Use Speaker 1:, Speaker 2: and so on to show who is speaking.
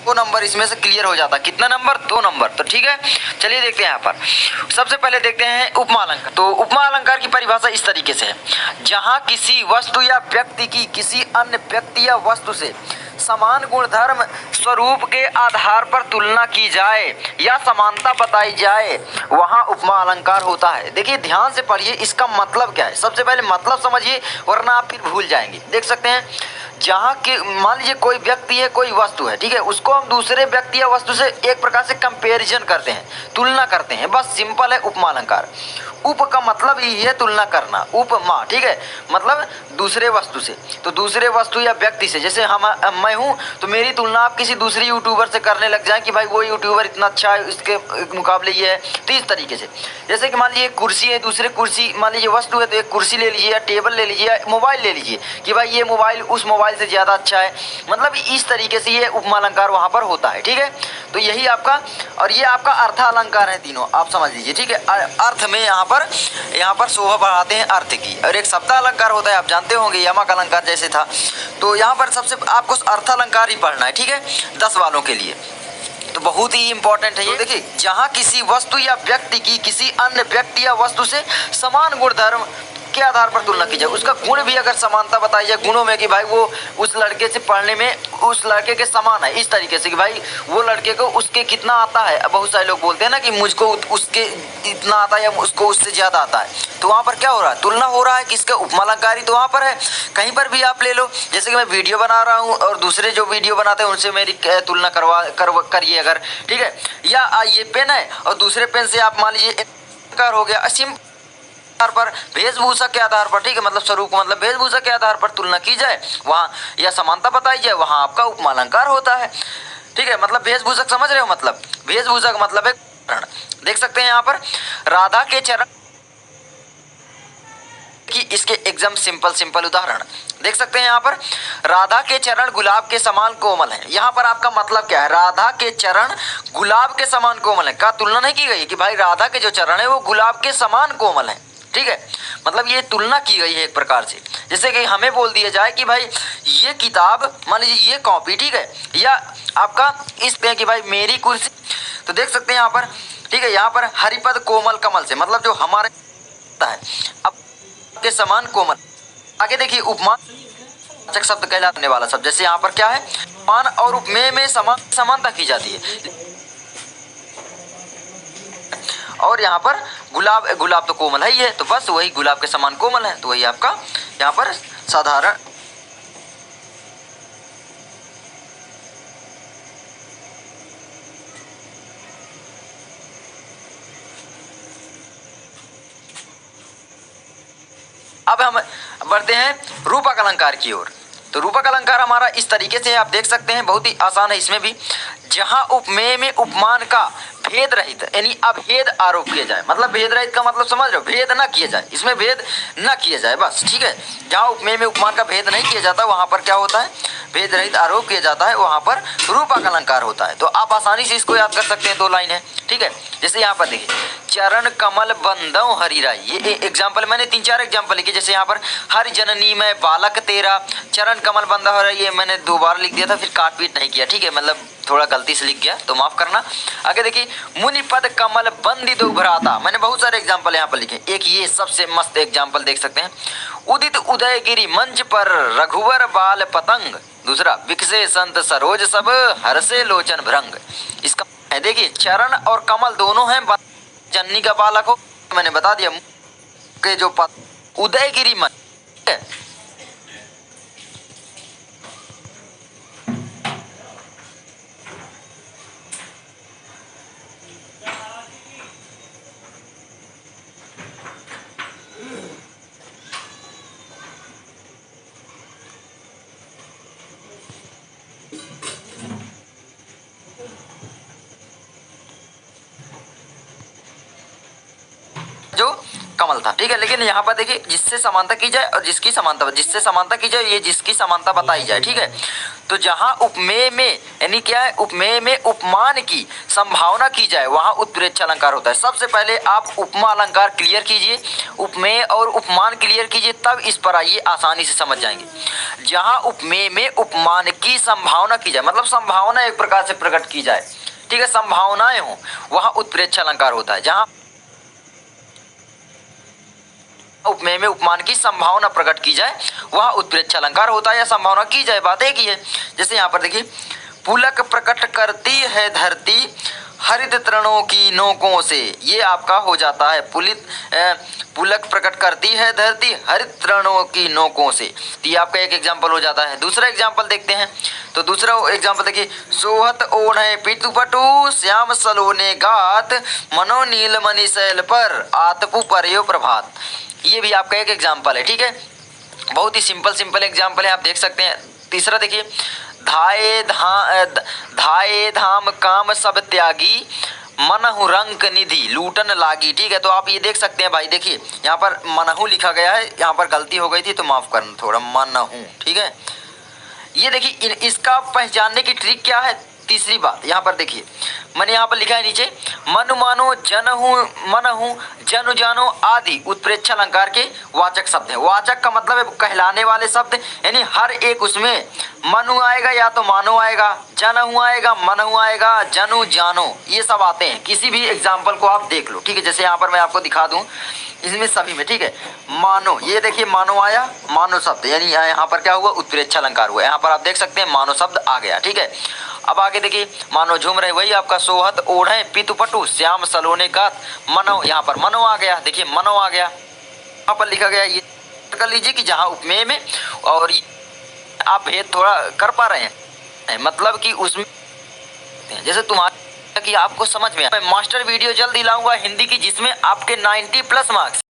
Speaker 1: दो नंबर इसमें से क्लियर हो जाता। कितना नंबर? 2 नंबर। तो ठीक है, चलिए देखते हैं यहाँ पर। सबसे पहले देखते हैं उपमा अलंकार। तो उपमा अलंकार की परिभाषा इस तरीके से है, जहाँ किसी वस्तु या व्यक्ति की किसी अन्य व्यक्ति या वस्तु से समान गुणधर्म स्वरूप के आधार पर तुलना की जाए या समानता बताई जाए, वहाँ उपमा अलंकार होता है। देखिए ध्यान से पढ़िए, इसका मतलब क्या है। सबसे पहले मतलब समझिए, वरना आप फिर भूल जाएंगे। देख सकते हैं, जहाँ के मान लीजिए कोई व्यक्ति है, कोई वस्तु है, ठीक है, उसको हम दूसरे व्यक्ति या वस्तु से एक प्रकार से कंपैरिजन करते हैं, तुलना करते हैं, बस सिंपल है उपमा अलंकार। उप का मतलब ही है तुलना करना, उपमा, ठीक है, मतलब दूसरे वस्तु से। तो दूसरे वस्तु या व्यक्ति से, जैसे मैं हूँ तो मेरी तुलना आप किसी दूसरे यूट्यूबर से करने लग जाए कि भाई वो यूट्यूबर इतना अच्छा है, इसके मुकाबले ये है। तो इस तरीके से, जैसे कि मान लीजिए कुर्सी है, दूसरे कुर्सी, मान लीजिए वस्तु है तो एक कुर्सी ले लीजिए या टेबल ले लीजिए या मोबाइल ले लीजिए कि भाई ये मोबाइल उस मोबाइल से ज़्यादा अच्छा है। मतलब इस तरीके से ये उपमा अलंकार वहाँ पर होता है, ठीक है। तो यही आपका, और ये आपका अर्थ अलंकार है तीनों, आप समझ लीजिए, ठीक है। अर्थ में यहाँ पर शोभा बढ़ाते हैं अर्थ की। और एक शब्द अलंकार होता है, आप जानते होंगे, यमक अलंकार जैसे था। तो यहाँ पर सबसे आपको अर्थ अलंकार ही पढ़ना है, ठीक है, 10 वालों के लिए। तो बहुत ही इंपॉर्टेंट है ये। देखिए, जहाँ किसी वस्तु या व्यक्ति की किसी अन्य व्यक्ति या वस्तु से समान गुणधर्म के आधार पर तुलना की जाए, उसका गुण भी अगर समानता बताई जाए गुणों में कि भाई वो उस लड़के से पढ़ने में उस लड़के के समान है, इस तरीके से कि भाई वो लड़के को उसके कितना आता है। अब बहुत सारे लोग बोलते हैं ना कि मुझको उसके इतना आता है या उसको उससे ज़्यादा आता है। तो वहाँ पर क्या हो रहा है? तुलना हो रहा है किसका? उपमा अलंकारी। तो वहाँ पर है, कहीं पर भी आप ले लो, जैसे कि मैं वीडियो बना रहा हूँ और दूसरे जो वीडियो बनाते हैं उनसे मेरी तुलना करिए अगर, ठीक है। या ये पेन है और दूसरे पेन से आप मान लीजिए हो गया, आधार पर, वेशभूषा के आधार पर, ठीक है, मतलब स्वरूप मतलब वेशभूषा के आधार पर तुलना की जाए वहाँ, या समानता बताई जाए, वहाँ आपका उपमा अलंकार होता है, ठीक है। मतलब वेशभूषा समझ रहे हो, मतलब वेशभूषा का मतलब है देख सकते हैं यहाँ पर राधा के चरण कि इसके एकदम सिंपल उदाहरण देख सकते हैं। यहाँ पर राधा के चरण गुलाब के समान कोमल है। यहाँ पर आपका मतलब क्या है? राधा के चरण गुलाब के समान कोमल है का तुलना नहीं की गई कि भाई राधा के जो चरण है वो गुलाब के समान कोमल है, ठीक है। मतलब ये तुलना की गई है एक प्रकार से। जैसे कि हमें बोल दिया जाए कि भाई ये किताब, मान लीजिए ये कॉपी, ठीक है, या आपका इस पे कि भाई मेरी कुर्सी। तो देख सकते हैं यहाँ पर, ठीक है, यहाँ पर हरिपद कोमल कमल से, मतलब जो हमारे है अब के समान कोमल। आगे देखिए उपमा शब्द कहलाने वाला शब्द, जैसे यहाँ पर क्या है, मान और उपमेय में समानता की जाती है। और यहाँ पर गुलाब तो कोमल है ही है, तो बस वही गुलाब के समान कोमल है, तो वही आपका यहाँ पर साधारण। अब हम बढ़ते हैं रूपक अलंकार की ओर। तो रूपक अलंकार हमारा इस तरीके से आप देख सकते हैं, बहुत ही आसान है इसमें भी। जहां उपमेय में उपमान का भेद रहित यानी अभेद आरोप किया जाए, मतलब भेद रहित का मतलब समझ रहे हो, भेद ना किया जाए, इसमें भेद ना किया जाए बस, ठीक है। जहां उपमेय में उपमान का भेद नहीं किया जाता वहां पर क्या होता है? भेद रहित आरोप किया जाता है, वहां पर रूपक अलंकार होता है। तो आप आसानी से इसको याद कर सकते हैं, 2 लाइन है, ठीक है। जैसे यहाँ पर देखिए, चरण कमल बंदौ हरिराई, ये एग्जाम्पल मैंने 3-4 एग्जाम्पल लिखे। जैसे यहाँ पर हरि जननी में बालक तेरा, चरण कमल बंदौ हरिराई, ये मैंने 2 बार लिख दिया था, फिर काट पीट नहीं किया, ठीक है, मतलब थोड़ा गलती से लिख गया तो माफ करना। आगे देखिए, मुनि पद कमल बंदित उभराता, मैंने बहुत सारे एग्जाम्पल यहाँ पर लिखे। एक ये सबसे मस्त एग्जाम्पल देख सकते हैं, उदित उदयगिरी मंच पर रघुवर बाल पतंग। दूसरा, विकसे संत सरोज सब हरसे लोचन भृंग। इसका है देखिए, चरण और कमल दोनों हैं, जननी का बालक हो, मैंने बता दिया के जो उदयगिरी मंच है, जो कमल था, ठीक है। लेकिन यहाँ पर देखिए, जिससे समानता की जाए और जिसकी समानता, जिससे समानता की जाए, ये जिसकी समानता बताई जाए, ठीक है। तो जहां उपमेय में यानी क्या है, उपमेय में उपमान की संभावना की जाए वहां उत्प्रेक्षा अलंकार होता है। सबसे पहले आप उपमा अलंकार क्लियर कीजिए, उपमेय और उपमान क्लियर कीजिए, तब इस पर आइए आसानी से समझ जाएंगे। जहां उपमेय में उपमान की संभावना की जाए, मतलब संभावना एक प्रकार से प्रकट की जाए, ठीक है, संभावनाएं हो, वहां उत्प्रेक्षा अलंकार होता है। जहां उपमेय में उपमान की संभावना प्रकट की जाए वह उत्प्रेक्षा अलंकार होता है, या संभावना की जाए, बात एक ही है। जैसे यहाँ पर देखिए, पुलक प्रकट करती है धरती हरित तृणों की नोकों से, ये आपका हो जाता है पुलक प्रकट करती है धरती हरित तृणों की नोकों से, तो ये आपका एक एग्जाम्पल हो जाता है। दूसरा एग्जाम्पल देखते हैं, तो दूसरा एग्जाम्पल देखिए, सोहत ओढ़े पितुपटु श्याम सलोने गात मनो नील मणि शैल पर आतपु परयो प्रभात, ये भी आपका एक एग्जाम्पल है, ठीक है। बहुत ही सिंपल एग्जाम्पल है, आप देख सकते हैं। तीसरा देखिए, धाये धाम काम सब त्यागी मनहु रंक निधि लूटन लागी, ठीक है। तो आप ये देख सकते हैं भाई, देखिए यहाँ पर मनहु लिखा गया है, यहाँ पर गलती हो गई थी तो माफ करना थोड़ा, मनहु, ठीक है। ये देखिए इसका पहचानने की ट्रिक क्या है। तीसरी बात यहाँ पर देखिए, मैंने यहाँ पर लिखा है नीचे, मनु मानो जनहु मनहु जनु जानो आदि उत्प्रेक्षा अलंकार के वाचक शब्द है। वाचक का मतलब है कहलाने वाले शब्द, यानी हर एक उसमें मनु आएगा या तो मानो आएगा, जनहु आएगा, मनहु आएगा, जनु जानो, ये सब आते हैं। किसी भी एग्जाम्पल को आप देख लो, ठीक है। जैसे यहाँ पर मैं आपको दिखा दूं इसमें सभी में, ठीक है, मानो, ये देखिए मानो आया, मानो शब्द, यानी यहाँ पर क्या हुआ, उत्प्रेक्षा अलंकार हुआ। यहाँ पर आप देख सकते हैं मानो शब्द आ गया, ठीक है। अब आगे देखिए, मानो झूम रहे, वही आपका सोहत ओढ़े पितुपटु श्याम सलोने गात मनो, यहाँ पर मनो आ गया, देखिए मनो आ गया, यहाँ पर लिखा गया। ये कर लीजिए कि जहाँ उपमेय में और आप भेद थोड़ा कर पा रहे हैं, मतलब कि उसमें जैसे तुम्हारे कि आपको समझ में, मैं मास्टर वीडियो जल्दी लाऊंगा हिंदी की, जिसमें आपके 90+ मार्क्स